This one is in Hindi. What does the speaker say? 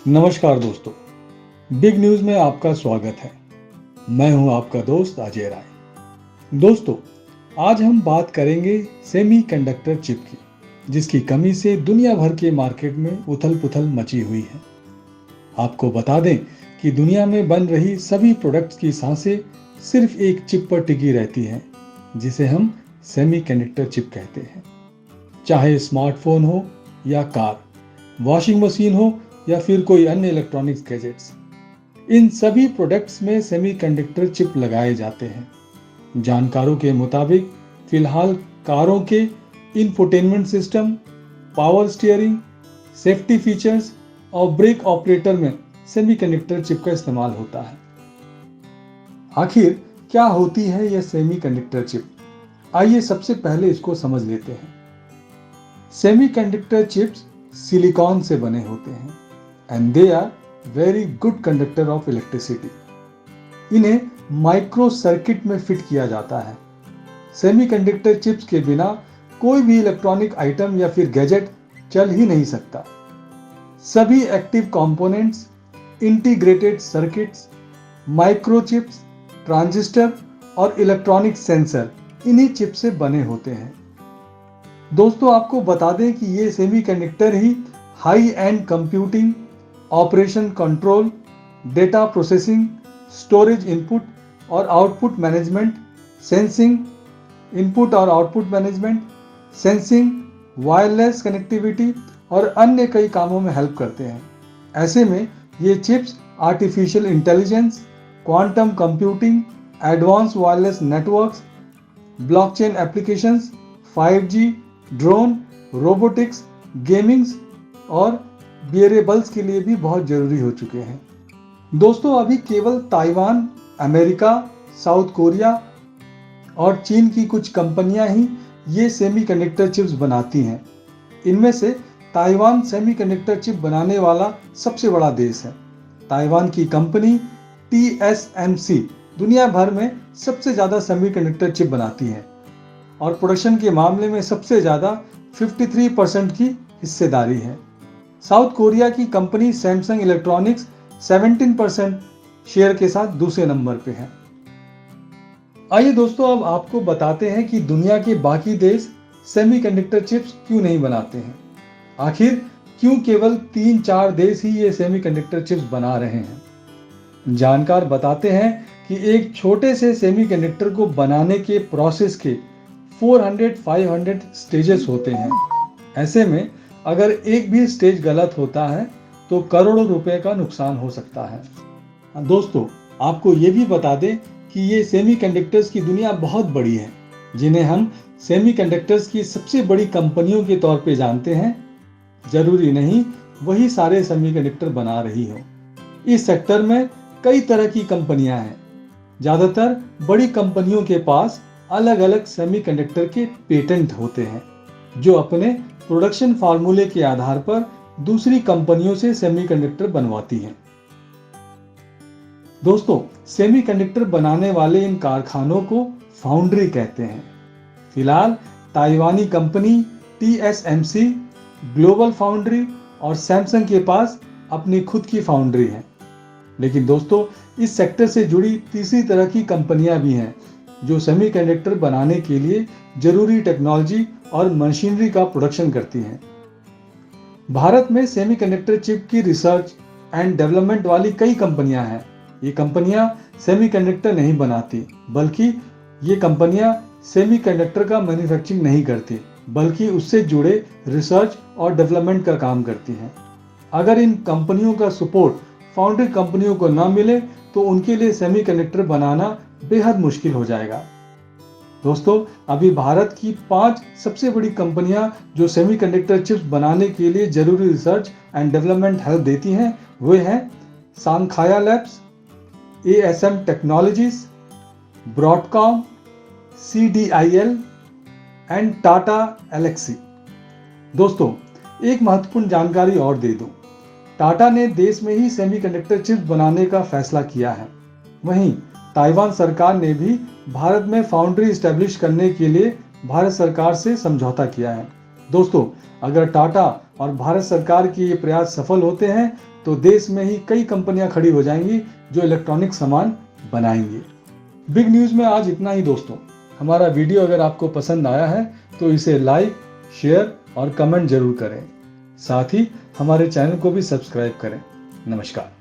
नमस्कार दोस्तों, बिग न्यूज़ में आपका स्वागत है। मैं हूं आपका दोस्त अजय राय। दोस्तों, आज हम बात करेंगे सेमीकंडक्टर चिप की, जिसकी कमी से दुनिया भर के मार्केट में उथल-पुथल मची हुई है। आपको बता दें कि दुनिया में बन रही सभी प्रोडक्ट्स की सांसें सिर्फ एक चिप पर टिकी रहती हैं, जिसे हम सेमीकंडक्टर चिप कहते हैं। चाहे स्मार्टफोन हो या कार, वॉशिंग मशीन हो या फिर कोई अन्य इलेक्ट्रॉनिक्स गैजेट्स, इन सभी प्रोडक्ट्स में सेमीकंडक्टर चिप लगाए जाते हैं। जानकारों के मुताबिक फिलहाल कारों के infotainment system, power steering, safety features और ब्रेक ऑपरेटर में सेमीकंडक्टर चिप का इस्तेमाल होता है। आखिर क्या होती है यह सेमीकंडक्टर चिप? आइए सबसे पहले इसको समझ लेते हैं। सेमीकंडक्टर चिप्स सिलिकॉन से बने होते हैं and they are very good conductor of electricity. इन्हें माइक्रो सर्किट में फिट किया जाता है। सेमीकंडक्टर चिप्स के बिना कोई भी इलेक्ट्रॉनिक आइटम या फिर गैजेट चल ही नहीं सकता। सभी active components, integrated circuits, microchips, transistor और इलेक्ट्रॉनिक सेंसर इन्हीं चिप से बने होते हैं। दोस्तों, आपको बता दें कि ये semiconductor he high and computing, operation control, data processing, storage input और आउटपुट मैनेजमेंट, सेंसिंग, इनपुट और output management, sensing, wireless connectivity और अन्य कई कामों में हेल्प करते हैं। ऐसे में ये chips artificial intelligence, quantum computing, advance wireless networks, blockchain applications, 5G, drone, robotics, gamings और वेरिएबल्स के लिए भी बहुत जरूरी हो चुके हैं। दोस्तों, अभी केवल ताइवान, अमेरिका, साउथ कोरिया और चीन की कुछ कंपनियां ही ये सेमीकंडक्टर चिप्स बनाती हैं। इनमें से ताइवान सेमीकंडक्टर चिप बनाने वाला सबसे बड़ा देश है। ताइवान की कंपनी TSMC दुनिया भर में सबसे ज़्यादा सेमीकंडक्टर चिप बनाती है और प्रोडक्शन के मामले में सबसे ज़्यादा 53% की हिस्सेदारी है। साउथ कोरिया की कंपनी सैमसंग इलेक्ट्रॉनिक्स 17% शेयर के साथ दूसरे नंबर पे है। आइए दोस्तों, अब आपको बताते हैं कि दुनिया के बाकी देश सेमीकंडक्टर चिप्स क्यों नहीं बनाते हैं। आखिर क्यों केवल 3-4 देश ही ये सेमीकंडक्टर चिप्स बना रहे हैं। जानकार बताते हैं कि एक छोटे से सेमीकंडक्टर को बनाने के प्रोसेस के 400-500 स्टेजेस होते हैं। ऐसे में अगर एक भी स्टेज गलत होता है तो करोड़ों रुपए का नुकसान हो सकता है। दोस्तों, आपको ये भी बता दें कि ये सेमीकंडक्टर्स की दुनिया बहुत बड़ी है, जिन्हें हम सेमीकंडक्टर्स की सबसे बड़ी कंपनियों के तौर पे जानते हैं। जरूरी नहीं वही सारे सेमीकंडक्टर बना रही हो। इस सेक्टर में कई तरह की कंपनियां हैं। ज्यादातर बड़ी कंपनियों के पास अलग अलग सेमीकंडक्टर के पेटेंट होते हैं, जो अपने प्रोडक्शन फार्मूले के आधार पर दूसरी कंपनियों से सेमीकंडक्टर बनवाती हैं। दोस्तों, सेमीकंडक्टर बनाने वाले इन कारखानों को फाउंड्री कहते हैं। फिलहाल ताइवानी कंपनी TSMC, ग्लोबल फाउंड्री और सैमसंग के पास अपनी खुद की फाउंड्री है। लेकिन दोस्तों, इस सेक्टर से जुड़ी तीसरी तरह की कंपनियां भी हैं, जो सेमीकंडक्टर बनाने के लिए जरूरी टेक्नोलॉजी और मशीनरी का प्रोडक्शन करती हैं। भारत में सेमीकंडक्टर चिप की रिसर्च एंड डेवलपमेंट वाली कई कंपनियां हैं। ये कंपनियां सेमीकंडक्टर नहीं बनाती, बल्कि ये कंपनियां सेमीकंडक्टर का मैन्युफैक्चरिंग नहीं करती, बल्कि उससे जुड़े रिसर्च और डेवलपमेंट का काम करती हैं। अगर इन कंपनियों का सपोर्ट फाउंड्री कंपनियों को न मिले तो उनके लिए सेमीकंडक्टर बनाना बेहद मुश्किल हो जाएगा। दोस्तों, अभी भारत की 5 सबसे बड़ी कंपनियां जो सेमीकंडक्टर चिप्स बनाने के लिए जरूरी रिसर्च एंड डेवलपमेंट हेल्प देती हैं, वे हैं Sankhya labs, ASM technologies, Broadcom, CDIL and Tata Elxsi. दोस्तों, एक महत्वपूर्ण जानकारी और दे दूं। टाटा ने देश में ही सेमीकंडक्टर चिप्स बनाने का फैसला किया है। वहीं ताइवान सरकार ने भी भारत में फाउंड्री एस्टेब्लिश करने के लिए भारत सरकार से समझौता किया है। दोस्तों, अगर टाटा और भारत सरकार की ये प्रयास सफल होते हैं तो देश में ही कई कंपनियां खड़ी हो जाएंगी जो इलेक्ट्रॉनिक सामान बनाएंगी। बिग न्यूज में आज इतना ही दोस्तों। हमारा वीडियो अगर आपको पसंद आया है तो इसे लाइक, शेयर और कमेंट जरूर करें। साथ ही हमारे चैनल को भी सब्सक्राइब करें। नमस्कार।